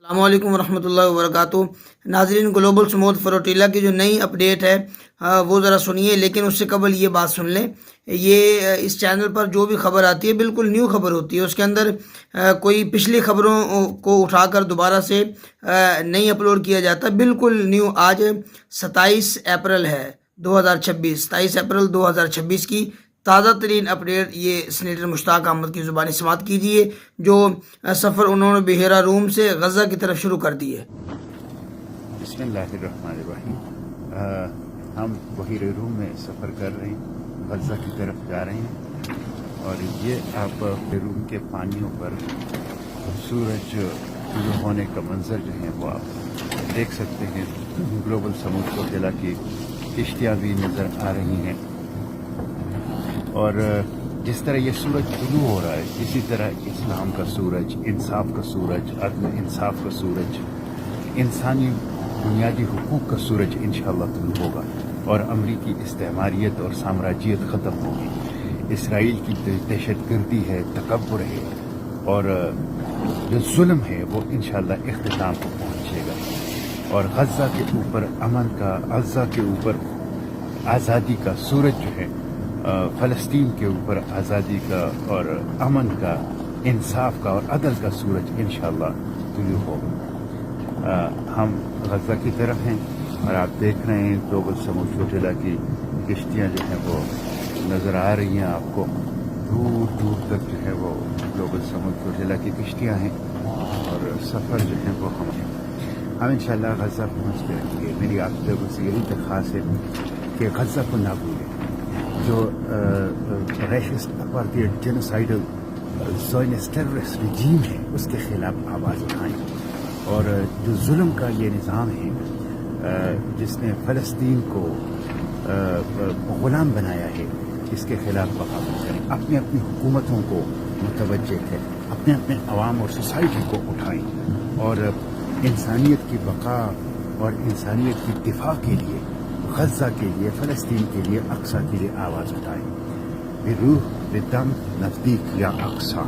السلام علیکم ورحمۃ اللہ وبرکاتہ۔ ناظرین، گلوبل سموتھ فلوٹیلا کی جو نئی اپڈیٹ ہے وہ ذرا سنیے، لیکن اس سے قبل یہ بات سن لیں، یہ اس چینل پر جو بھی خبر آتی ہے بالکل نیو خبر ہوتی ہے، اس کے اندر کوئی پچھلی خبروں کو اٹھا کر دوبارہ سے نہیں اپلوڈ کیا جاتا، بالکل نیو۔ آج 27 اپریل ہے 2026، 27 اپریل 2026 کی تازہ ترین اپڈیٹ یہ سینیٹر مشتاق احمد کی زبانی سماعت کیجیے، جو سفر انہوں نے بحیرہ روم سے غزہ کی طرف شروع کر دی ہے۔ بسم اللہ الرحمن الرحیم۔ ہم بحیرہ روم میں سفر کر رہے ہیں، غزہ کی طرف جا رہے ہیں، اور یہ آپ بحیرہ روم کے پانیوں پر سورج طلوع ہونے کا منظر جو ہے وہ آپ دیکھ سکتے ہیں۔ گلوبل سموتھ فلوٹیلا کی کشتیاں بھی نظر آ رہی ہیں، اور جس طرح یہ سورج طلوع ہو رہا ہے، اسی طرح اسلام کا سورج، انصاف کا سورج، عدل انصاف کا سورج، انسانی بنیادی حقوق کا سورج انشاءاللہ طلوع ہوگا، اور امریکی استعماریت اور سامراجیت ختم ہوگی۔ اسرائیل کی دہشت گردی ہے، تکبر ہے، اور جو ظلم ہے وہ انشاءاللہ اختتام کو پہنچے گا، اور غزہ کے اوپر امن کا، غزہ کے اوپر آزادی کا سورج جو ہے، فلسطین کے اوپر آزادی کا اور امن کا، انصاف کا اور عدل کا سورج انشاءاللہ طلوع ہوگا۔ ہم غزہ کی طرف ہیں، اور آپ دیکھ رہے ہیں گلوبل سموتھ فلوٹیلا کی کشتیاں جو ہیں وہ نظر آ رہی ہیں آپ کو، دور دور تک جو ہے وہ گلوبل سموتھ فلوٹیلا کی کشتیاں ہیں، اور سفر جو ہے وہ ہم انشاءاللہ غزہ پہنچ کے رہیں گے۔ میری آپ لوگوں سے یہی درخواست ہے کہ غزہ کو نہ بھولیں، جو ریشسٹ اپارٹھائڈ جینوسائیڈل زائنسٹ ٹیررسٹ رجیم ہے اس کے خلاف آواز اٹھائیں، اور جو ظلم کا یہ نظام ہے جس نے فلسطین کو غلام بنایا ہے، اس کے خلاف بغاوت کریں، اپنی اپنی حکومتوں کو متوجہ کریں، اپنے اپنے عوام اور سوسائٹی کو اٹھائیں، اور انسانیت کی بقا اور انسانیت کی دفاع کے لیے، غزہ کے لیے، فلسطین کے لیے، اقصیٰ کے لیے آواز اٹھائیں۔ بروح بدم نزدیک یا اقصیٰ۔